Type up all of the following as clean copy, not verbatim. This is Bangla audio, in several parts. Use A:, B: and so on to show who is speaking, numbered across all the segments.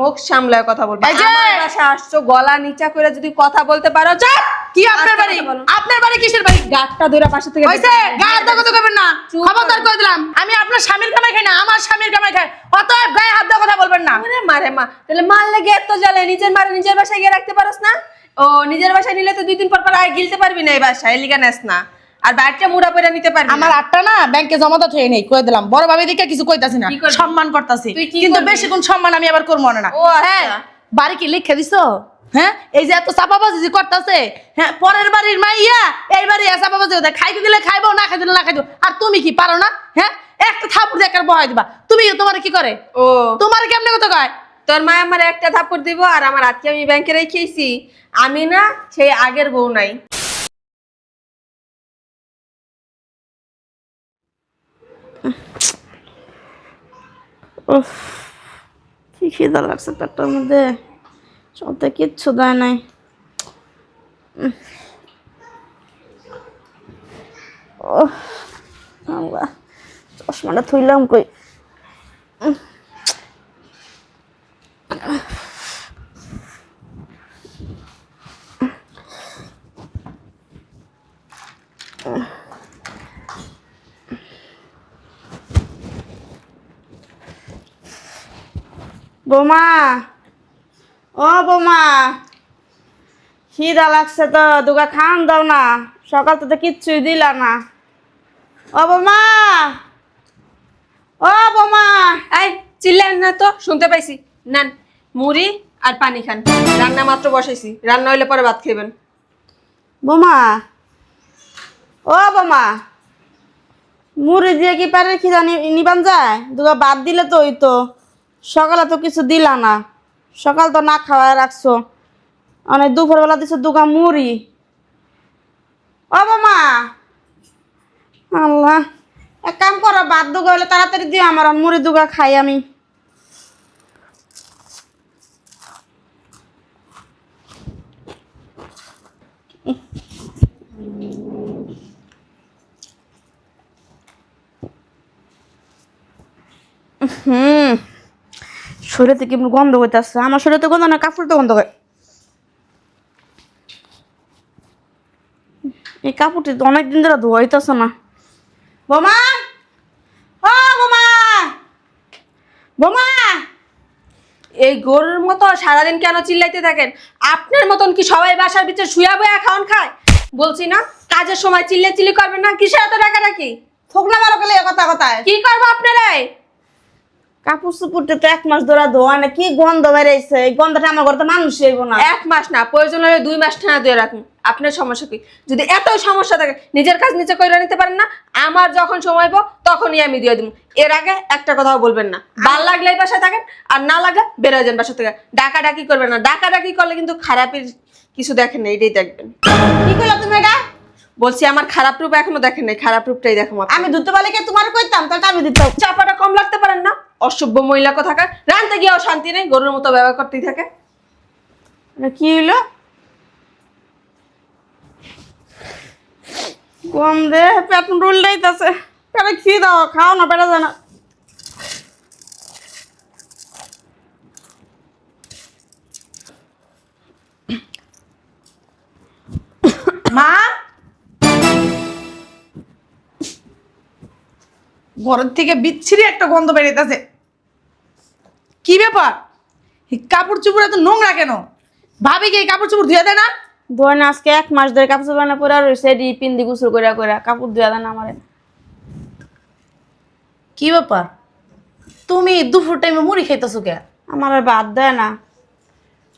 A: মুখ সামলায় কথা বলবা। আমার বাসায় আসছো, গলা নিচা করে যদি কথা বলতে পারো, চুপ।
B: কি আপনার বাড়ি? আপনার বাড়ি কিসের বাড়ি?
A: গাটটা ধরে পাশে থেকে
B: হইছে, গায়ে হাত কথা কইবেন না। খবরদার কই দিলাম, আমি আপনার স্বামীর কামাই খাই না, আমার স্বামীর কামাই খাই। অতএব গায়ে হাত কথা বলবেন না।
A: আরে মারে মা, তাহলে মারলে গিয়ে এত জ্বালে, নিজের মারে নিজের বাসায় গিয়ে রাখতে পারোস না? ও নিজের বাসায় নিলে তো 2 দিন পর পর আয় গিলতে পারবি না এই বাসায়, এলিগা নেস না। আর বাইরটা মুড়া পয়রা নিতে পারবি না।
B: আমার আটটা না ব্যাংকে জমাতে থই নেই, কই দিলাম। বড় ভাবি দিকে কিছু কইতাছি না, সম্মান করতাছি, কিন্তু বেশি কোন সম্মান আমি আবার করব না।
A: ও
B: হ্যাঁ,
A: আচ্ছা,
B: বাড়ি কি লিখে দিছো? হ্যাঁ, এই যে এত চাপাবাজি যে করতাছে, হ্যাঁ, পরের বাড়ির মাইয়া এই বাড়ি চাপাবাজি করে, খাইতে দিলে খাইবো, না খাইতে দিলে না খাইবো। আর তুমি কি পারো না? হ্যাঁ, একটা থাপ্পড় দিয়ে একটা বহাই দিবা। তুমি তোমার কি করে?
A: ও
B: তোমার কেমনে কথা কয়?
A: তোর মা আমার একটা থাপ্পড় দিব, আর আমার আজকে আমি ব্যাংকে রেখেছি। আমি না সেই আগের বউ নাই।
C: কি খিদা লাগছে পেটটার মধ্যে, চলতে কিচ্ছু দেয় নাই। চশমাটা থইলাম কই? বৌমা, ও বৌমা, খিদা লাগছে তো, দুগা খান দাও না, সকাল তো কিচ্ছুই দিলা না। ও বৌমা, ও বৌমা।
A: এই চিল্লেন না তো, শুনতে পাইছি। নেন মুড়ি আর পানি খান, রান্না মাত্র বসাইছি, রান্না হইলে পরে ভাত খাবেন।
C: বৌমা, ও বৌমা, মুড়ি দিয়ে কি পারে খিদা নিবান যায়? দুগা বাদ দিলে তো ওই তো, সকালে তো কিছু দিলা না, সকাল তো না খাওয়ায় রাখছো, অনেক দুপুরবেলা দিছো দুগা মুড়ি। ও বৌমা, আল্লাহ, এক কাম করো, ভাত দুগা হলে তাড়াতাড়ি দিও আমার, মুড়ি দুগা খাই আমি। শরীরে থেকে গন্ধ হইতেছে, আমার শরীরে তো গন্ধ না, কাপড় তো গন্ধ হয়। এই কাপড়টি তো অনেকদিন ধরে ধোয়া হইতেছে না। বোমা, ও বোমা, বোমা।
A: এই গরুর মতো সারাদিন কেন চিল্লাইতে থাকেন? আপনার মতন কি সবাই বাসার ভিতরে শুয়া বয়া খাওয়ান খায়? বলছি না কাজের সময় চিল্লি করবেন না, কিসে এত টাকা রাখি?
C: থোকনা মারো গেলে কথা কথায়
A: কি করবো আপনারাই?
C: কাপড় চুপুরটা তো 1 মাস ধরে ধোয়া না, কি গন্ধ বেড়াইছে, এই গন্ধটা আমার ঘরে তো মানুষ হইব না।
A: 1 মাস না, প্রয়োজন হলে 2 মাস ঠান্ডা দিয়ে রাখুন। আপনার সমস্যা কি? যদি এত সমস্যা থাকে নিজের কাজ নিজে করে নিতে পারেন না? আমার যখন সময় পাবো তখনই আমি দিয়ে দিব। এর আগে একটা কথাও বলবেন না। ভাল লাগলে এই বাসায় থাকেন, আর না লাগলে বের হয়ে যান বাসা থেকে। ডাকাডাকি করবেন না, ডাকাডাকি করলে কিন্তু খারাপের কিছু দেখেন না, এটাই দেখবেন।
C: কি কইলা তুমি এটা?
A: বলছি আমার খারাপ রূপ এখনো দেখেন নাই, খারাপ রূপটাই দেখো।
C: আমি ধুতে পারলে কি তোমার কইতাম, তাহলে আমি দিতাম।
A: চাপাটা কম লাগতে পারেন না? অসভ্য মহিলা কোথাকার, রানতে গিয়েও শান্তি নেই, গরুর মতো ব্যবহার করতেই থাকে।
C: কি হইলো? গন্ধে পেট উল্টাইতেছে, পেটে খেয়ে দাও, খাও না, পেটে যায় না।
B: মা, ঘরের থেকে বিচ্ছিরি একটা গন্ধ বেরিয়েছে। কি ব্যাপার? এই কাপড় চুপড় এত নোংরা কেন? ভাবি কি এই কাপড় চুপড় ধুয়ে দেয় না?
C: ধোয় না, আজকে 1 মাস ধরে কাপড় চোপড় না পরে রয়েছে, এডি পিন্দি গুসল করে করে কাপড় ধুয়ে দেন আমারে।
B: কি ব্যাপার? তুমি দুপুর টাইমে মুড়ি খাইতেছো কে?
C: আমার আর ভাত দেয় না,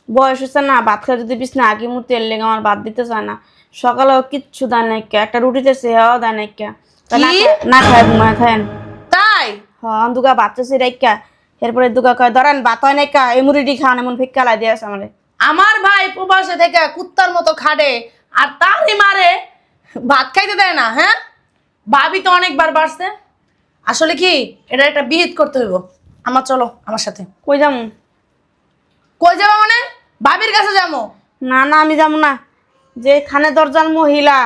C: বয়স হচ্ছে না, ভাত খাই যদি বিছনা আগে মুতে এর লেগে আমার ভাত দিতে চায় না। সকালেও কিচ্ছু দেয় নাই, একটা রুটিতে সেহাও দেয় নাই, না খায় ঘুমায় খায়েন।
B: তাই?
C: হ্যাঁ, দুগা ভাত চাষি রাইকা, এরপরে দুগা কয় ধরেন ভাত হয় নাই কা, এই মুড়িটি খান, এমন ফিক্কা লাই দিয়ে আসে আমারে।
B: আমার ভাই প্রবাসে থেকে কুত্তার মতো খাটে, আর তারই মারে ভাত খাইতে দেয় না? হ্যাঁ, ভাবি তো অনেকবার বাড়ছে। আসলে কি এটা একটা বিহিত করতে হইব। আমার চলো আমার সাথে।
C: কই যামু?
B: কই যাবো মানে? ভাবির কাছে যাবো।
C: না না, আমি যাবো না। যে খানে দরজাল মহিলা,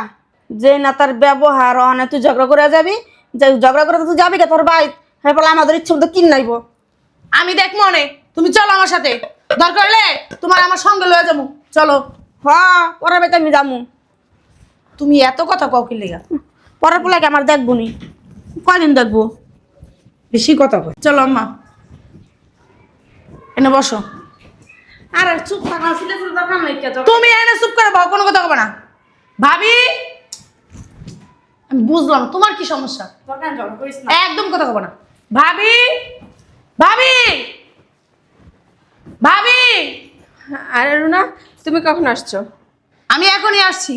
C: যে না তার ব্যবহার, অনেক তুই ঝগড়া করে যাবি, যে ঝগড়া করে তুই যাবি কে তোর ভাই, হ্যাঁ বলে আমাদের ইচ্ছে মতো কিন নাইব।
B: আমি দেখ মনে তুমি চলো আমার সাথে, দরকার হলে তোমার আমার সঙ্গে লয়ে যাবো, চলো।
C: হ্যাঁ পরের বেতে আমি যাবো।
B: তুমি এত কথা কও কি লেগা?
C: পরের পোলাকে আমার দেখবো নি, কয়দিন দেখবো?
B: বেশি কথা কয়। চলো আম্মা, এনে বসো।
C: আরে চুপ থাকা ছিল দরকার নেই কে তো।
B: তুমি এনে চুপ করে বউ, কোনো কথা কবে না। ভাবি, আমি বুঝলাম তোমার কি সমস্যা,
C: দরকার জল করিস না।
B: একদম কথা কবে না। ভাবি, ভাবি, ভাবি,
A: আরে রুনা, তুমি কখন আসছো?
B: আমি এখনই আসছি।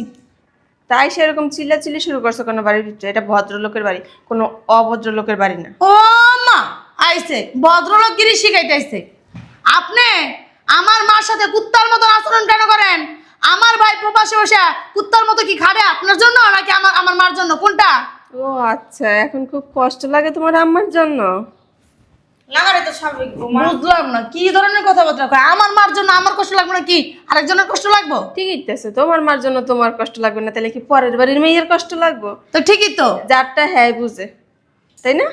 A: তাই সেরকম চিল্লাচিল্লি শুরু করছো কেন বাড়ির ভিতরে? এটা ভদ্রলোকের বাড়ি, কোনো অভদ্রলোকের বাড়ি না।
B: ও মা, আইছে ভদ্রলোক গিরি শিখাইতে আইছে। আপনি আমার মার সাথে কুত্তার মতো আচরণ কেন করেন? আমার ভাই প্রবাসে বসে কুত্তার মতো কি খাড়ে আপনার জন্য নাকি আমার আমার মার জন্য, কোনটা?
A: ও আচ্ছা, এখন খুব কষ্ট লাগে তোমার আম্মার জন্য?
C: লাগারে তো স্বাভাবিক বৌমা।
B: বুঝলাম না কি ধরনের কথাবার্তা কয়। আমার মার জন্য আমার কষ্ট লাগবে না কি আরেকজনের কষ্ট লাগবো?
A: ঠিকই আছে, তোমার মার জন্য তোমার কষ্ট লাগবে না, তাহলে কি পরের বাড়ির মেয়ের কষ্ট লাগবো?
B: তো ঠিকই তো।
A: যারটা হ্যাঁ বুঝে, তাই না?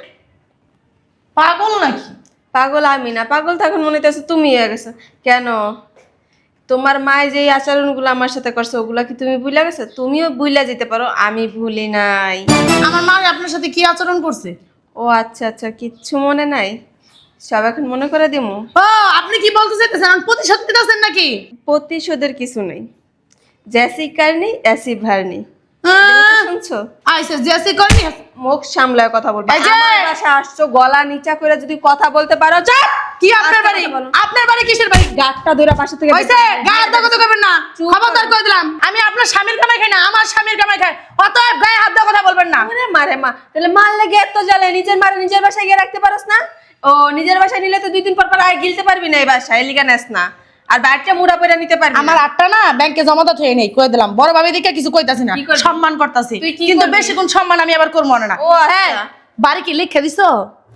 B: পাগল নাকি?
A: পাগল আমি না, পাগল তখন মনে হইতেছে তুমি হয়ে গেছো। কেন? তোমার মায়ে যে আচরণগুলো আমার সাথে করছে ওগুলা কি তুমি ভুলে গেছো? তুমিও ভুলে যেতে পারো, আমি ভুলি নাই।
B: আমার মা আপনার সাথে কি আচরণ করছে?
A: ও আচ্ছা আচ্ছা, কিচ্ছু মনে নাই, সব এখন মনে করে দিমু।
B: ও আপনি কি বলতে চাইতেছেন? আপনি প্রতিশোধ নিতেছেন নাকি?
A: প্রতিশোধের কিছু নেই, জেসি কারনি এসি ভারনি, শুনছো?
B: আইসে জেসি করনি।
A: মুখ সামলায় কথা বলবা।
B: এই যে!
A: আমার বাসায় আসছো, গলা নিচা করে যদি কথা বলতে পারো চাপ।
B: কি আপনার বাড়ি? আপনার বাড়ি কিসের বাড়ি?
A: গাটটা ধরে পাশে থেকে
B: হইছে, গায়ের দাগ কথা কইবেন না।
A: চুপ
B: খবরদার
A: করো।
B: কই দিলাম, আমি আপনার স্বামীর কামাই খাই না, আমার স্বামীর কামাই খাই। অতএব গায়ে হাত দেওয়া কথা বলবেন না।
A: ওরে মারে মা, তাহলে মার লেগে এত জ্বালে, নিজের মারে নিজের বাসায় গিয়ে রাখতে পারোস না? ও নিজের বাসায় নিলে তো 2 দিন পর পর আয় গিলতে পারবি না এই বাসায়, এলিগা নেস না। আর বাইরটা মুড়া পয়রা নিতে পারবি না।
B: আমার আটটা না ব্যাংকে জমাতে থয়ে নেই, কই দিলাম। বড় ভাবি দিকে কিছু কইতাছি না,
A: কি করবি?
B: সম্মান করতাছি।
A: তুই কি
B: কিন্তু
A: করবি?
B: বেশি কোন সম্মান আমি আবার করব না।
A: ও আচ্ছা।
B: হ্যাঁ, বাড়ি কি লিখে দিছো?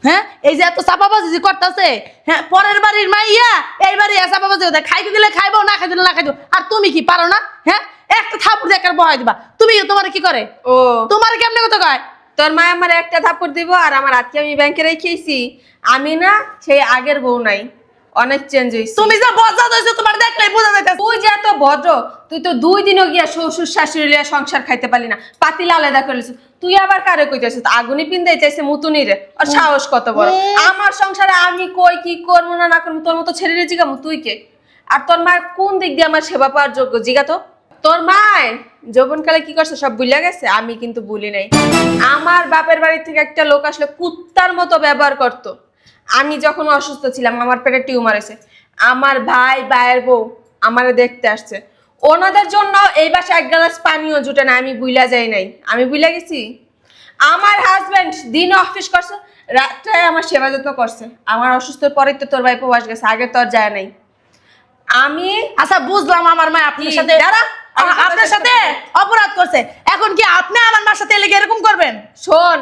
B: হ্যাঁ, এই যে এত চাপাবাজি যে করতাছে, হ্যাঁ, পরের বাড়ির মাইয়া এই বাড়ি চাপাবাজি করে, খাইতে দিলে খাইবো, না খাইতে দিলে না খাইবো। আর তুমি কি পারো না? হ্যাঁ, একটা থাপুর দিয়ে একটা বহাই দিবা। তুমি তোমার কি করে?
A: ও
B: তোমার কেমনে কথা কয়?
A: তোর মা আমার একটা থাপ্পড় দিব আর আমার আজকে আমি ব্যাংকে রেখেছি। আমি না সেই আগের বউ নাই, অনেক চেঞ্জ হইছে।
B: তুমি যে বজ্জা হইছো তোমার দেখলেই বোঝা যাইতাছে।
A: তুই যে এত ভদ্র, তুই তো 2 দিনও গিয়া শ্বশুর শাশুড়ি লিয়া সংসার খাইতে পারলি না, পাতিলা আলাদা করেছিস। তুই আবার কারে কইতেছিস? আগুনি পিন্দাই চাইছে মুতুনি রে, আর সাহস কত বড়! আমার সংসারে আমি কই কি করবো না না করবো, তোর মতো ছেড়ে রে জিগামু তুই কে? আর তোর মা কোন দিক দিয়ে আমার সেবা পাওয়ার যোগ্য জিগা তো? তোর মায় যৌবনকালে কি করছে সব ভুলে গেছে, আমি কিন্তু ভুলি নাই। আমার বাপের বাড়ি থেকে একটা লোক আসলে কুত্তার মতো ব্যবহার করতো। আমি যখন অসুস্থ ছিলাম, আমার পেটে টিউমার হয়েছে, আমার ভাই ভাইয়ের বউ আমারে দেখতে আসছে। ওনাদের জন্য এই বাসায় 1 গ্লাস পানিও জুটে না, আমি বুইলা যাই নাই। আমি বুইলা গেছি? আমার হাজবেন্ড দিন অফিস করছে, রাত্রে আমার সেবা যত্ন করছে। আমার অসুস্থর পরেই তো তোর ভাই প্রবাস গেছে, আগে তো আর যায় নাই। আমি
B: আচ্ছা বুঝলাম, আমার মা আপনার
A: কি?
B: সাথে
A: দাঁড়া, আমার কথা
B: আপনার
A: শেষ
B: সাথে অপরাধ করছে। এখন কি আপনি আমার মার সাথে এলেগে এরকম করবেন?
A: শোন,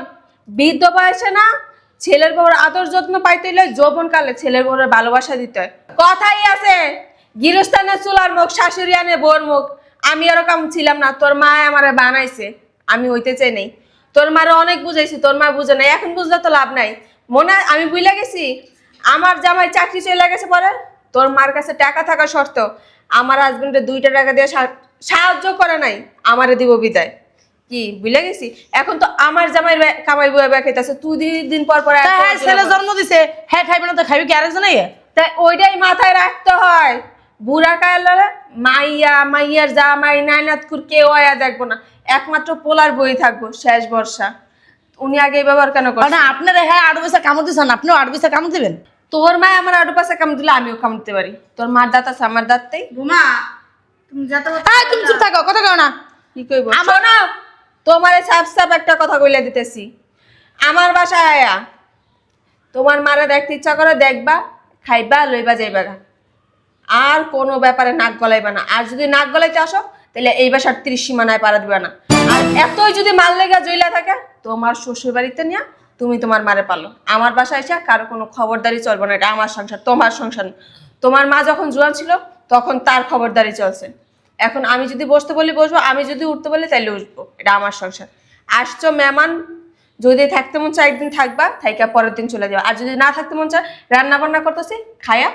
A: বৃদ্ধ বয়সে না ছেলের বউর আদর যত্ন পাইতে হইলে যৌবনকালে ছেলের বউর ভালোবাসা দিতে হয়। কথাই আছে, গৃহস্থানের চুলার মুখ শাশুড়ি আনে বউর মুখ। আমি ওরকম ছিলাম না, তোর মা আমারে বানাইছে, আমি হইতে চাই নাই। তোর মারে অনেক বুঝাইছি, তোর মা বুঝে নাই। এখন বুঝলে তো লাভ নাই। মনে হয় আমি বুঝলে গেছি? আমার জামাই চাকরি চলে গেছে পরে, তোর মার কাছে টাকা থাকা সত্ত্বেও আমার হাজবেন্ডে 2টা টাকা দিয়ে সাহায্য করে নাই, আমারে দিব বিদায়। কি ভুলে গেছি? এখন তো আমার জামাই কামাই বুয়া ব্যাগ খাইতেছে, তুই 2 দিন পর পর
B: তা হ্যাঁ, ছেলে জন্ম দিছে, হ্যাঁ খাইবে না তো খাইবে কি আরেকজন?
A: তাই ওইটাই মাথায় রাখতে হয়। বুড়া কালে মাইয়া মাইয়ার জামাই নাইনাতকুর কেউ আয়া দেখবো না, একমাত্র পোলার বই থাকবো শেষ ভরসা। উনি আগে এই ব্যবহার কেন করেন?
B: না আপনারা হ্যাঁ আড়ু পয়সা কামড় দিচ্ছেন, আপনিও আড়ু পয়সা কামড় দিবেন?
A: তোর মা আমার আডু পাশে কাম দিলে আমিও কামড়তে পারি। তোর মার দাঁত আছে, আমার দাঁততেই।
C: বৌমা তুমি যত
B: এই তুমি চুপ থাকো, কথা কও না।
A: কি কইব? শোনো, তোমার সাফ সাফ একটা কথা কইলা দিতেছি। আমার বাসায় আয়া তোমার মারা দেখতে ইচ্ছা করে দেখবা, খাইবা, লইবা, যাইবা গা। আর কোনো ব্যাপারে নাক গলাইবা না। আর যদি নাক গলাইতে আসো তাহলে এই বাসার 30 সীমানায় পারা দিবা না। আর এতই যদি মাল লেগা জইলা থাকে, তোমার শ্বশুর বাড়িতে নিয়া তুমি তোমার মারে পালো। আমার বাসায় এসে কারো কোনো খবরদারি চলবে না, এটা আমার সংসার, তোমার সংসার না। তোমার মা যখন জোয়ান ছিল তখন তার খবরদারি চলছে। এখন আমি যদি বসতে বলি বসবো, আমি যদি উঠতে বলি তাইলে উঠবো, এটা আমার সংসার। আসছো মেহমান যদি থাকতে মন চায় একদিন থাকবা, থাইকা পরের দিন চলে যাবা। আর যদি না থাকতে মন চায়, রান্না বান্না করতেছি, খায়া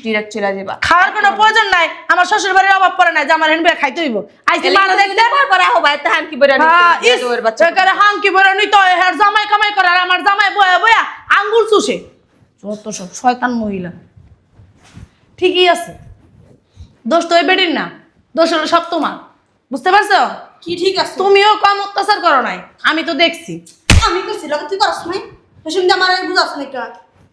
A: ডিরেক্ট চলে যাবা।
B: খাওয়ার কোনো প্রয়োজন নাই, আমার শ্বশুর বাড়ির অভাব পড়ে নাই যে আমার হেনবে খাইতে হইব। আইছি মানা দেখতে
A: পরে আহো বাইতে হানকি বেরা ওর বাচ্চা
B: একারে হাঙ্কি বেরো নিত হের জামাই কামাই করে আর আমার জামাই বয়া বয়া আঙ্গুল চুষে। যত সব শয়তান মহিলা। ঠিকই আছে, দোষ তো ওই বেটির না, দোষ হলো সব তোমার। বুঝতে পারছো?
C: কি ঠিক আছে?
B: তুমিও কম অত্যাচার করো নাই, আমি তো দেখছি।
C: আমি কইছি লগে তুই করছ নাই? তুমি আমার বুঝাছ নাই কা?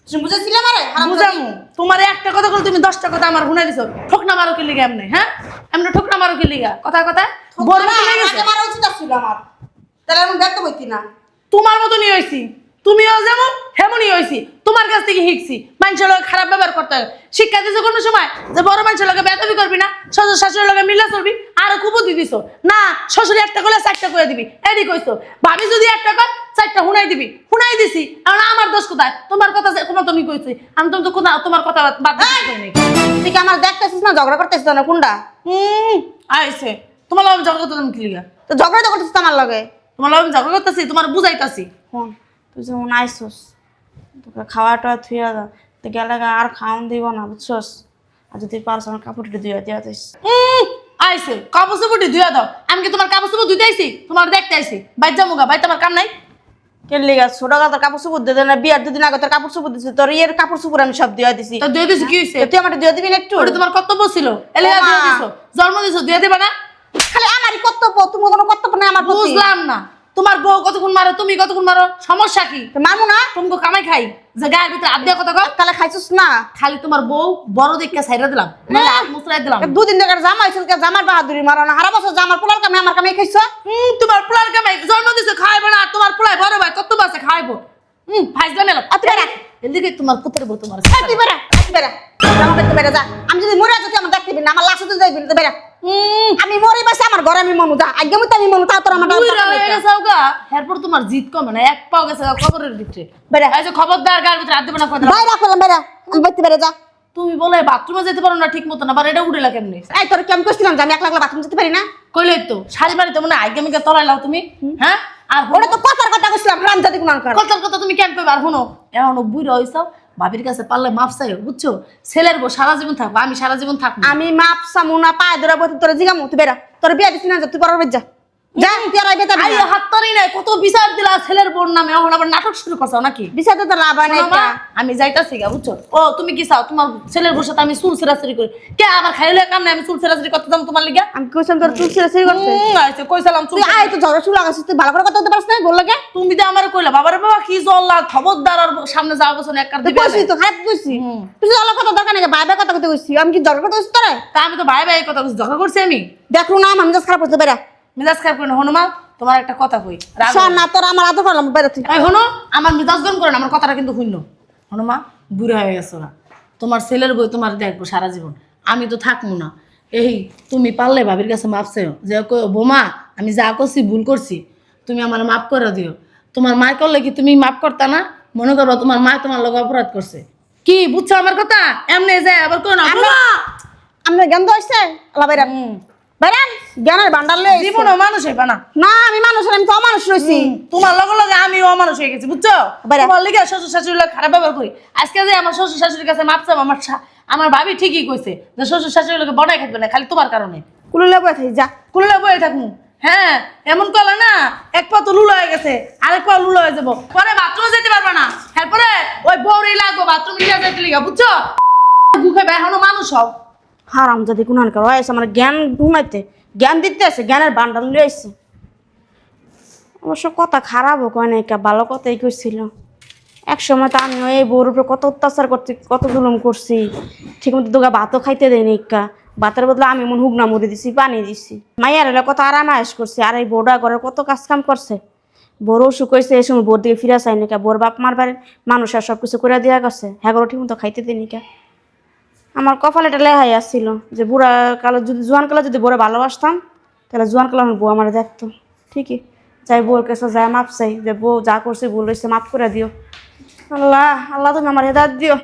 C: তুমি বুঝাইছিলে আমারে?
B: বুঝামু তোমার একটা কথা বলে তুমি 10টা কথা আমার শুনাই দিছো। ঠোকনা মারো কি লিগা এমনি? হ্যাঁ, এমনি ঠোকনা মারো কি লিগা? কথা কথা বলবা কি লাগেছে?
C: আগে মারা উচিত ছিল আমার। তাহলে আমি দেখতে বইতি না।
B: তোমার মতনই হইছি, তুমিও যেমন হেমনই হইছি। তোমার কাছ থেকে শিখছি মানুষের লগে খারাপ ব্যবহার করতে হবে। শিক্ষা দিছো কোনো সময় যে বড় মানুষের লগে বেয়াদবি করবি না, শ্বশুর শাশুড়ির লগে মিলা চলবি? আর কুবুদ্ধি দিছো না, শ্বশুর একটা কইলে 4টা কইয়া দিবি, এডি কইছো। ভাবি যদি একটা কয় 4টা হুনাই দিবি, হুনাই দিছি। আর আমার দোষ কোথায়? তোমার কথা কোনো তুমি কইছি, আমি তো তোমার কথা বাদ দিতে নাই।
C: তুই কি আমার দেখতেছিস না ঝগড়া করতেছিস না কোনটা?
B: আইছে তোমার লগে ঝগড়া করতে তুমি কি লিগা?
C: তো ঝগড়া তো করতেছিস আমার লগে।
B: তোমার লগে ঝগড়া করতেছি, তোমার বুঝাইতাছি।
C: ফোন তুই যেমন আইসস তোকে খাওয়াটা থুয়া দা তো গেলে আর খাওয়ান দিব না বুঝছস। আর যদি পারছ আমার কাপড়টা দিয়ে দিয়া দিস।
B: আইছে কাপড় চোপড় ধুয়া দাও। আমি কি তোমার কাপড় চোপড় ধুইতে আইছি? তোমার দেখতে আইছি। বাইর যামুগা, বাইর তোমার কাম নাই?
C: কেন লিগা ছোট গাতার কাপড় চোপড় দিয়ে দেয় না? বিয়ার 2 দিন আগে তোর কাপড় চোপড় দিছি, তোর ইয়ের কাপড় চোপড় আমি সব দিয়ে দিছি।
B: তো দিয়ে দিছি কি হইছে?
C: তুই আমার দিয়ে দিবি না একটু?
B: ওটা তোমার কর্তব্য ছিল, এলাকা দিয়ে দিছো, জন্ম দিছো, দিয়ে দিবা না?
C: খালি আমারই কর্তব্য, তুমি কোনো কর্তব্য নাই আমার প্রতি।
B: বুঝলাম না, তোমার বউ কতক্ষণ মারো, তুমি কতক্ষণ মারো, সমস্যা কি?
C: মানু না
B: তুমি কামাই খাই যে গায়ের ভিতরে হাত দিয়া কথা কও?
C: তাহলে খাইছস না?
B: খালি তোমার বউ বড় দেখে ছাইরা দিলাম, নাহলে হাত মুছরাই দিলাম।
C: 2 দিন ধরে জামা হইছিল, জামার বাহাদুরি মারো না। হারা বছর জামার পোলার কামে আমার কামে খাইছ।
B: তোমার পোলার কামাই জন্ম দিছো, খাইবো না? তোমার পোলাই বড় ভাই কত বাসে খাইবো। ফাইজলা মেলা
C: তুই বেরা।
B: এদিকে তোমার পুত্র বউ তোমার
C: তুই বেরা, তুই বেরা, জামা পেতে বেরা যা। আমি যদি মরে যাই তুই আমার দেখতে দিবি না, আমার লাশে তুই যাইবি না, বেরা। আমি মরে বাসে আমার ঘরে আমি মনু যা, আগে মতে আমি মনু, তা তোর আমার
B: এরপর তোমার জিত কমে না, এক পাও গেছে খবরের ভিতরে।
C: বেরা
B: এই যে খবরদার গায়ের ভিতরে হাত দেবে না কথা।
C: বাইরে করলাম, বেরা আমি বাইতে বেরা যা।
B: তুমি বলে বাথরুমে যেতে পারো না ঠিক মতো না, আবার এটা উড়েলা কেমনি?
C: এই তোর কি আমি কইছিলাম যে আমি একলা একলা বাথরুম যেতে পারি না?
B: কইলেই তো শাড়ি বাড়িতে মনে আগে মেগে তলায় লাও তুমি। হ্যাঁ, আর
C: ওটা তো কথার কথা কইছিলাম, রামজাদি কোন আনকার।
B: কথার কথা তুমি কেন কইবা? আর শুনো, এখনো বুড়ো হইছো, ভাবির কাছে পারলে মাপ চাইও, বুঝছো? ছেলের বউ সারা জীবন থাকবো, আমি সারা জীবন থাকবো।
C: আমি মাপ সামুনা পায়ে ধরে বসে তোর জিগামু, তুই বেরা। তোর বিয়া দিছিস না, তুই পরের যা যা, তুই আর আইবে তা
B: আই হাত তারি নাই, কত বিচার দিলা ছেলের বোন নামে, এখন আবার নাটক শুরু করছো নাকি?
C: বিচার তো লাভ হয় না।
B: শোনো মা, আমি যাইতাছি গা, বুঝছো? ও তুমি কি চাও তোমার ছেলের বউর সাথে আমি চুল ছেঁড়াছাড়ি করি? কে আমার খাইলে কাম নাই, আমি চুল ছেঁড়াছাড়ি করতে যাবো তোমার লিগা?
C: আমি কইছিলাম তোর তুই ছেড়ে ছেড়ে করতে।
B: আচ্ছা কইছিলাম চুল।
C: তুই আয় তো ঝগড়া শুরু লাগাছিস, তুই ভালো করে কথা বলতে পারছ না? গোল লাগে
B: তুমি তো আমারে কইলা বাবারে বাবা কি জল্লা খবরদার, আর সামনে যাওয়া বছর এক কার
C: তুই
B: দিবে
C: কইছিস তো, খারাপ কইছি। তুই ভালো কথা দরকার নাই, ভাই ভাই কথা কথা কইছি। আমি কি ঝগড়া করতে কইছি তোরে?
B: তা আমি তো ভাই ভাই কথা বলছি, ঝগড়া করছি আমি?
C: দেখলু না আমার মেজাজ খারাপ হতে বেরা।
B: মেজাজ খারাপ করে না। হনুমা, তোমার একটা কথা কই, রাগ
C: শোন না, তোর আমার আদর করলাম বেরা তুই।
B: এই হনো, আমার মেজাজ গরম করে না, আমার কথাটা কিন্তু শুনলো। হনুমা, বুড়া হয়ে গেছো না, তোমার ছেলের বই তোমার দেখবো সারা জীবন, আমি তো থাকবো না। এই তুমি পারলে ভাবির কাছে মাপ চাইও, যে বোমা আমি যা করছি ভুল করছি, তুমি আমার মাফ করে দিও। তোমার মায় করলে কি তুমি মাফ করতা না? মনে করো তোমার মা তোমার লগে অপরাধ করছে, কি বুঝছো আমার কথা? এমনি যায় আবার কোন
C: আমি জ্ঞান তো আসছে আল্লাহ বেরা বেরা, জ্ঞানের ভান্ডার লয়ে
B: জীবন মানুষ হইবা না।
C: না আমি মানুষ, আমি তো অমানুষ রইছি।
B: তোমার লগে লগে আমি অমানুষ হয়ে গেছি, বুঝছো?
C: বেরা।
B: তোমার লিগে শ্বশুর শাশুড়ির লগে খারাপ ব্যবহার করি। আজকে যে আমার শ্বশুর শাশুড়ির কাছে মাপ চাবো, আমার ভাবি ঠিকই কইছে যে শ্বশুর শাশুড়ির লগে বনাই খাইবে না, খালি তোমার কারণে।
C: কুলুলে বয়ে থাকি যা।
B: কুলে বয়ে থাকমু? হ্যাঁ, এমন কলে না, এক পা তো লুলো হয়ে গেছে, আরেক পা লুলো হয়ে যাবো, পরে বাথরুমে যেতে পারবে না। এরপরে ওই বউরি লাগবো বাথরুম নিয়ে যেতে লিগা, বুঝছো? গুখে ভাই এখনো মানুষ হও।
C: হারাম যদি কোন আনকার হয়েছে আমার জ্ঞান ঘুমাইতে, জ্ঞান দিতে আছে, জ্ঞানের ভান্ডার লয়ে আসছে। অবশ্য কথা খারাপও কয় না, ভালো কথাই কইছিল। এক সময় তো আমি এই বউর উপরে কত অত্যাচার করছি, কত জুলুম করছি, ঠিক মতো তোকে ভাতও খাইতে দেয়নি। ভাতের বদলে আমি মন হুগনা মুড়ি দিছি, পানি দিছি। মাইয়ার এলে কত আরাম আয়েস করছে, আর এই বউটা ঘরের কত কাজ কাম করছে। বড়ও শুকাইছে, এই সময় বোর দিকে ফিরা চাই নাকি, বোর বাপ মার বাড়ির মানুষ আর সব কিছু করে দেওয়া গেছে, হ্যাঁ ঠিক মতো খাইতে দেয়নি কা। আমার কপালে এটা লেহাই আসছিল যে বুড়া কালো যদি জোয়ান কালে যদি বোরে ভালোবাসতাম, তাহলে জোয়ান কালে আমার বউ আমার দেখতো। ঠিকই যাই বউর কাছে যায় মাপ চাই যে বউ যা করছে ভুল হয়েছে, মাফ করে দিও। আল্লাহ আল্লাহ তুমি আমার হেদায়েত দিও।